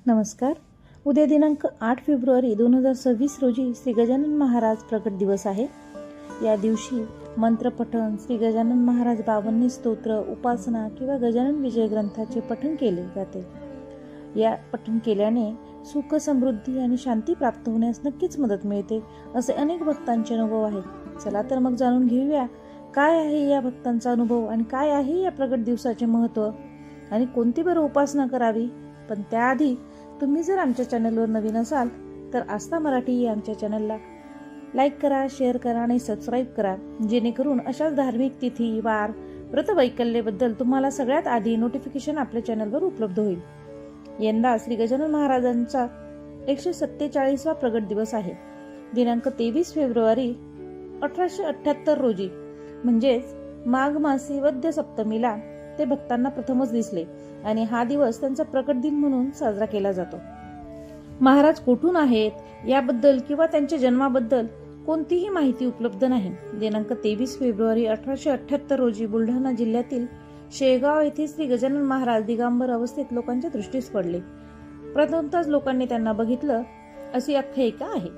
नमस्कार. उद्या दिनांक 8 फेब्रुवारी 2026 रोजी श्री गजानन महाराज प्रकट दिवस आहे. या दिवशी मंत्रपठण, श्री गजानन महाराज 52 स्तोत्र, उपासना किंवा गजानन विजय ग्रंथाचे पठण केले जाते. या पठण केल्याने सुख, समृद्धी आणि शांती प्राप्त होण्यास नक्कीच मदत मिळते असे अनेक भक्तांचे अनुभव आहेत. चला तर मग जाणून घेऊया काय आहे या भक्तांचा अनुभव आणि काय आहे या प्रकट दिवसाचे महत्त्व आणि कोणती बरं उपासना करावी. पण त्याआधी तुम्ही जर आमच्या चॅनलवर नवीन असाल तर आस्था मराठी या आमच्या चॅनलला लाईक करा, शेअर करा आणि सबस्क्राईब करा, जेणेकरून अशाच धार्मिक तिथी, वार, व्रतवैकल्यबद्दल तुम्हाला सगळ्यात आधी नोटिफिकेशन आपल्या चॅनलवर उपलब्ध होईल. यंदा श्री गजानन महाराजांचा 147वा प्रगट दिवस आहे. दिनांक 23 फेब्रुवारी 1878 रोजी म्हणजेच माघ मासी वद्य सप्तमीला ते भक्तांना प्रथमच दिसले आणि हा दिवस त्यांचा प्रकट दिन म्हणून साजरा केला जातो. महाराज कुठून आहेत याबद्दल किंवा त्यांच्या जन्माबद्दल कोणतीही माहिती उपलब्ध नाही. दिनांक 23 फेब्रुवारी 1878 रोजी बुलढाणा जिल्ह्यातील शेगाव येथे श्री गजानन महाराज दिगंबर अवस्थेत लोकांच्या दृष्टीस पडले. प्रथमतःच लोकांनी त्यांना बघितलं अशी आख्यायिका आहे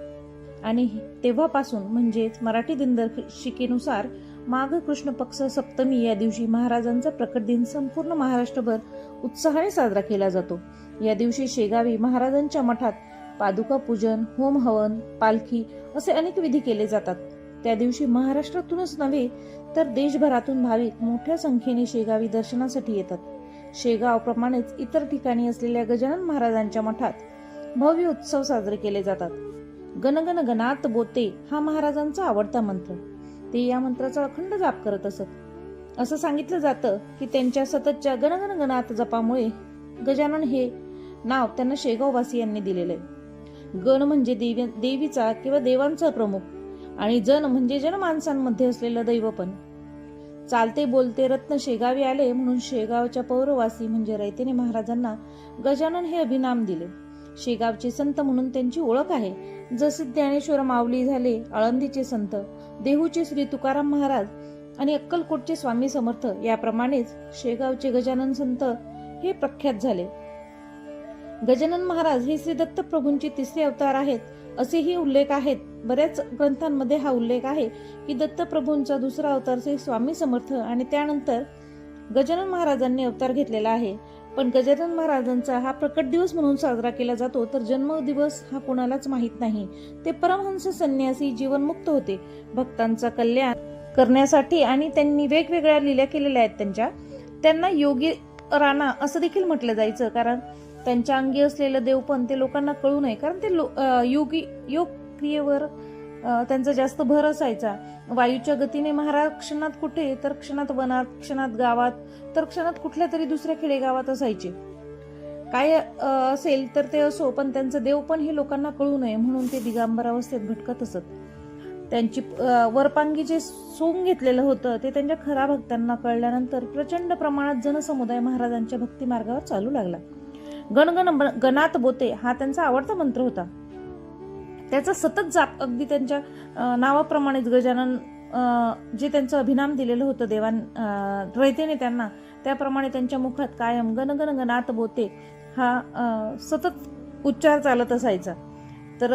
आणि तेव्हापासून म्हणजेच मराठी दिनदर्शिकेनुसार माघ कृष्ण पक्ष सप्तमी या दिवशी महाराजांचा प्रकट दिन संपूर्ण महाराष्ट्रभर उत्साहाने साजरा केला जातो. या दिवशी शेगावी महाराजांच्या मठात पादुका पूजन, होम हवन, पालखी असे अनेक विधी केले जातात. त्या दिवशी महाराष्ट्रातूनच नव्हे तर देशभरातून भाविक मोठ्या संख्येने शेगावी दर्शनासाठी येतात. शेगाव प्रमाणेच इतर ठिकाणी असलेल्या गजानन महाराजांच्या मठात भव्य उत्सव साजरे केले जातात. गणगण गणात बोते हा महाराजांचा आवडता मंत्र. ते या मंत्राचा अखंड जाप करत असत. असं सांगितलं जातं की त्यांच्या सततच्या गणगण गणात जपामुळे गजानन हे नाव त्यांना शेगाववासियांनी दिलेलं आहे. गण म्हणजे देवीचा किंवा देवांचा प्रमुख आणि जन म्हणजे जनमानसांमध्ये असलेलं दैवपण. चालते बोलते रत्न शेगावी आले म्हणून शेगावच्या पौरवासी म्हणजे रयतेने महाराजांना गजानन हे अभिनाम दिले. शेगावचे संत म्हणून त्यांची ओळख आहे. जसे ज्ञानेश्वर माऊली झाले आळंदीचे संत, देहूचे श्री तुकाराम महाराज आणि अक्कलकोटचे स्वामी समर्थ, याप्रमाणेच शेगावचे गजानन संत हे प्रख्यात झाले. गजानन महाराज हे श्री दत्त प्रभूंचे तिसरे अवतार आहेत असेही उल्लेख आहेत. बऱ्याच ग्रंथांमध्ये हा उल्लेख आहे की दत्त प्रभूंचा दुसरा अवतार श्री स्वामी समर्थ आणि त्यानंतर गजानन महाराजांनी अवतार घेतलेला आहे. पण गजानन महाराजांचा हा प्रकट दिवस म्हणून साजरा केला जातो तर जन्म दिवस हा कोणालाच माहीत नाही. ते परमहंस संन्यासी जीवनमुक्त होते. भक्तांचा कल्याण करण्यासाठी आणि त्यांनी वेगवेगळ्या लीला केलेल्या आहेत. त्यांना योगी राणा असं देखील म्हटलं जायचं, कारण त्यांच्या अंगी असलेलं देवपण ते लोकांना कळू नये, कारण ते योग क्रियेवर त्यांचा जास्त भर असायचा. वायूच्या गतीने महाराज क्षणात कुठे तर क्षणात वनात, क्षणात गावात तर क्षणात कुठल्या तरी दुसऱ्या खेडेगावात असायचे. काय असेल तर ते असो, पण त्यांचं देवपण हे लोकांना कळू नये म्हणून ते दिगंबर अवस्थेत भटकत असत. त्यांची वरपांगी जे सोंग घेतलेलं होतं ते त्यांच्या खऱ्या भक्तांना कळल्यानंतर प्रचंड प्रमाणात जनसमुदाय महाराजांच्या भक्ती मार्गावर चालू लागला. गणगण गणात बोते हा त्यांचा आवडता मंत्र होता. त्याचा सतत जाप अगदी त्यांच्या नावाप्रमाणेच गजानन जे त्यांचं अभिनाम दिलेलं होतं रयतेने त्यांना, त्याप्रमाणे त्यांच्या मुखात कायम गणगण गणात बोते हा सतत उच्चार चालत असायचा. तर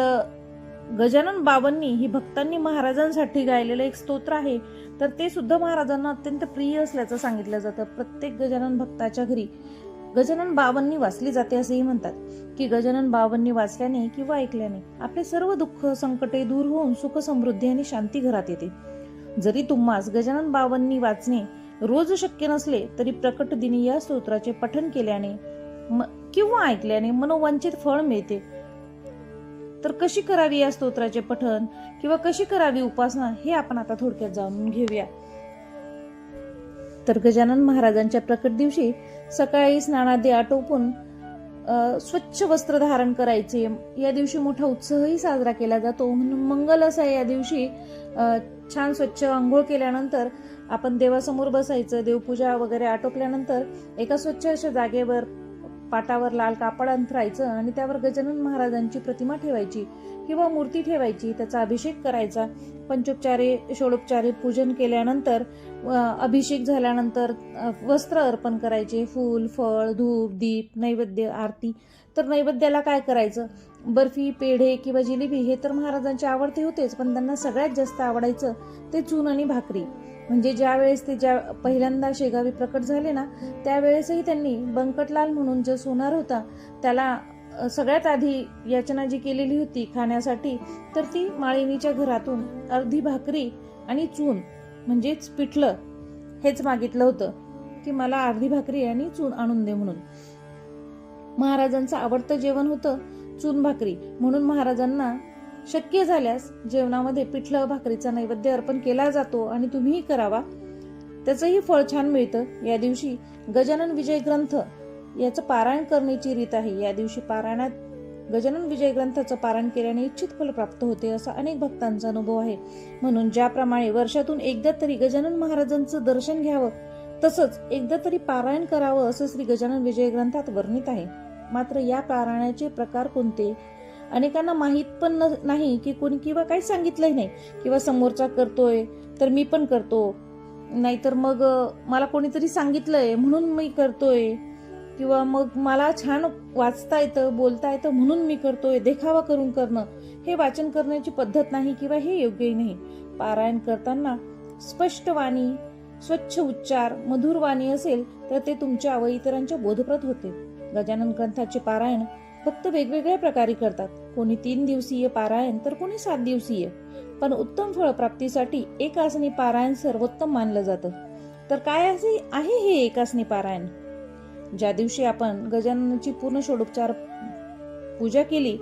गजानन बावन्नी ही भक्तांनी महाराजांसाठी गायलेलं एक स्तोत्र आहे. तर ते सुद्धा महाराजांना अत्यंत प्रिय असल्याचं सांगितलं जातं. प्रत्येक गजानन भक्ताच्या घरी गजानन बावन्नी वाचली जाते असेही म्हणतात की गजानन बावन्नी वाचल्याने किंवा ऐकल्याने आपले सर्व दुःख संकटे दूर होऊन सुख, समृद्धी आणि शांती घरात येते. जरी तुम्हास गजानन बावन्नी वाचणे रोज शक्य नसले तरी प्रकट दिनी या स्तोत्राचे पठण केल्याने किंवा ऐकल्याने मनोवांछित फळ मिळते. तर कशी करावी या स्तोत्राचे पठण किंवा कशी करावी उपासना हे आपण आता थोडक्यात जाणून घेऊया. तर गजानन महाराजांच्या प्रकट दिवशी सकाळी स्नानादी आटोपून स्वच्छ वस्त्र धारण करायचे. या दिवशी मोठा उत्सवही साजरा केला जातो. म्हणून मंगल असा या दिवशी छान स्वच्छ आंघोळ केल्यानंतर आपण देवासमोर बसायचं. देवपूजा वगैरे आटोपल्यानंतर एका स्वच्छ अशा जागेवर पाटावर लाल कापड अंथरायचं आणि त्यावर गजानन महाराजांची प्रतिमा ठेवायची किंवा मूर्ती ठेवायची, त्याचा अभिषेक करायचा. पंचोपचारे षोडोपचारे पूजन केल्यानंतर अभिषेक झाल्यानंतर वस्त्र अर्पण करायचे, फूल, फळ, धूप, दीप, नैवेद्य, आरती. तर नैवेद्याला काय करायचं? बर्फी, पेढे किंवा जिलेबी हे तर महाराजांचे आवडते होतेच, पण त्यांना सगळ्यात जास्त आवडायचं ते चून आणि भाकरी. म्हणजे ज्या वेळेस ते पहिल्यांदा शेगावी प्रकट झाले ना, त्यावेळेसही त्यांनी बंकटलाल म्हणून जो सोनार होता त्याला सगळ्यात आधी याचना जी केलेली होती खाण्यासाठी, तर ती माळिनीच्या घरातून अर्धी भाकरी आणि चून म्हणजेच पिठलं हेच मागितलं होतं की मला अर्धी भाकरी आणि चून आणून दे म्हणून. महाराजांचं आवडतं जेवण होतं चून भाकरी, म्हणून महाराजांना शक्य झाल्यास जेवणामध्ये पिठलं भाकरीचा नैवेद्य अर्पण केला जातो आणि तुम्हीही करावा, त्याचंही फळ छान मिळतं. या दिवशी गजानन विजय ग्रंथ याचं पारायण करण्याची रीत आहे. या दिवशी पारायणात गजानन विजय ग्रंथाचं पारायण केल्याने इच्छित फल प्राप्त होते असा अनेक भक्तांचा अनुभव आहे. म्हणून ज्याप्रमाणे वर्षातून एकदा तरी गजानन महाराजांचं दर्शन घ्यावं, तसंच एकदा तरी पारायण करावं असं श्री गजानन विजय ग्रंथात वर्णित आहे. मात्र या पारायणाचे प्रकार कोणते अनेकांना माहीत पण नाही की कोणी किंवा काही सांगितलंही नाही, किंवा समोरचा करतोय तर मी पण करतो, नाहीतर मग मला कोणीतरी सांगितलंय म्हणून मी करतोय, किंवा मग मला छान वाचता येतं, बोलता येतं म्हणून मी करतोय. देखावा करून करणं हे वाचन करण्याची पद्धत नाही किंवा हे योग्यही नाही. पारायण करताना स्पष्ट वाणी, स्वच्छ उच्चार, मधुर वाणी असेल तर ते तुमच्या व इतरांच्या बोधप्रद होते. गजानन ग्रंथाचे पारायण फक्त वेगवेगळ्या प्रकारे करतात. कोणी 3 दिवसीय पारायण तर कोणी 7 दिवसीय. पण उत्तम फळप्राप्तीसाठी एकासनी पारायण सर्वोत्तम मानलं जातं. तर काय असे आहे हे एकासनी पारायण? ज्या दिवशी आपण गजाननाची पूर्ण षोडोपचार पूजा केली,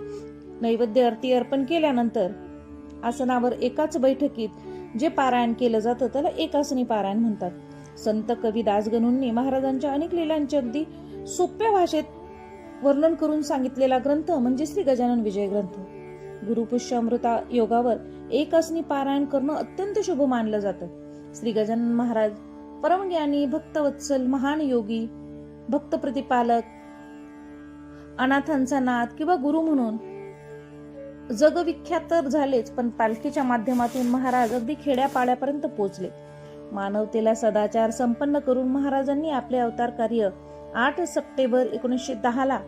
नैवेद्य आरती अर्पण केल्यानंतर आसनावर एकाच बैठकीत जे पारायण केलं जातं त्याला एकासनी पारायण म्हणतात. संत कवी दासगणूंनी महाराजांच्या अनेक लीलांचे अगदी सोप्या भाषेत वर्णन करून सांगितलेला ग्रंथ म्हणजे श्री गजानन विजय ग्रंथ. गुरुपुष्य अमृता योगावर एकासनी पारायण करणं अत्यंत शुभ मानलं जातं. श्री गजानन महाराज परमज्ञानी, भक्तवत्सल, महान योगी, भक्त प्रतिपालक, अनाथांचा नाथ किंवा गुरु म्हणून जगविख्यात तर झालेच, पण पालखीच्या माध्यमातून महाराज अगदी खेड्यापाड्यापर्यंत पोहोचले. मानवतेला सदाचार संपन्न करून महाराजांनी आपले अवतार कार्य 8 सप्टेंबर 1910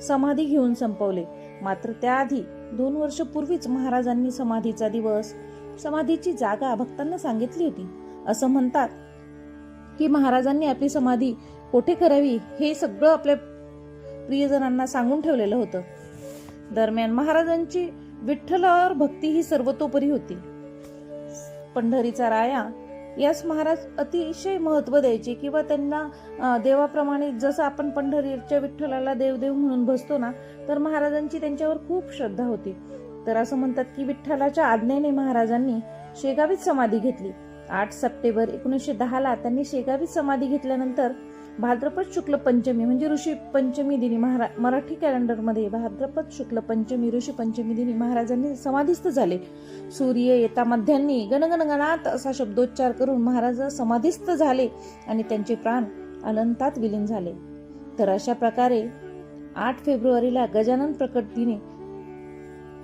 समाधी घेऊन संपवले. मात्र त्याआधी 2 वर्ष पूर्वीच महाराजांनी समाधीचा दिवस, समाधीची जागा भक्तांना सांगितली होती. असं म्हणतात की महाराजांनी आपली समाधी कोठे करावी हे सगळं आपल्या प्रियजनांना सांगून ठेवलेलं होतं. दरम्यान महाराजांची विठ्ठलावर भक्ती ही सर्वतोपरी होती. पंढरीचा राया यास महाराज अतिशय महत्त्व द्यायचे, किंवा त्यांना देवाप्रमाणे जसं आपण पंढरीच्या विठ्ठलाला देवदेव म्हणून बसतो ना, तर महाराजांची त्यांच्यावर खूप श्रद्धा होती. तर असं म्हणतात की विठ्ठलाच्या आज्ञेने महाराजांनी शेगावीत समाधी घेतली. 8 सप्टेंबर 1910 त्यांनी शेगावीत समाधी घेतल्यानंतर भाद्रपद शुक्ल पंचमी म्हणजे ऋषी पंचमी दिनी मराठी कॅलेंडरमध्ये भाद्रपद शुक्ल पंचमी ऋषी पंचमी दिनी महाराजांनी समाधीस्थ झाले. सूर्य येता मध्यान्नी गणगणगणात असा शब्दोच्चार करून महाराज समाधीस्थ झाले आणि त्यांचे प्राण अनंतात विलीन झाले. तर अशा प्रकारे 8 फेब्रुवारीला गजानन प्रकट दिनी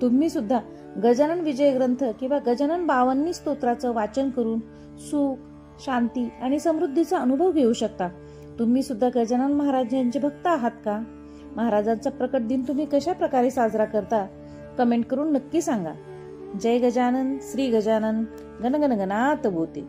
तुम्ही सुद्धा गजानन विजय ग्रंथ किंवा गजानन 52 स्तोत्राचं वाचन करून सुख, शांती आणि समृद्धीचा अनुभव घेऊ शकता. तुम्ही सुद्धा गजानन महाराजांचे भक्त आहात का? महाराजांचा प्रकट दिन तुम्ही कशा प्रकारे साजरा करता? कमेंट करून नक्की सांगा. जय गजानन, श्री गजानन, गणगणगणात बोते.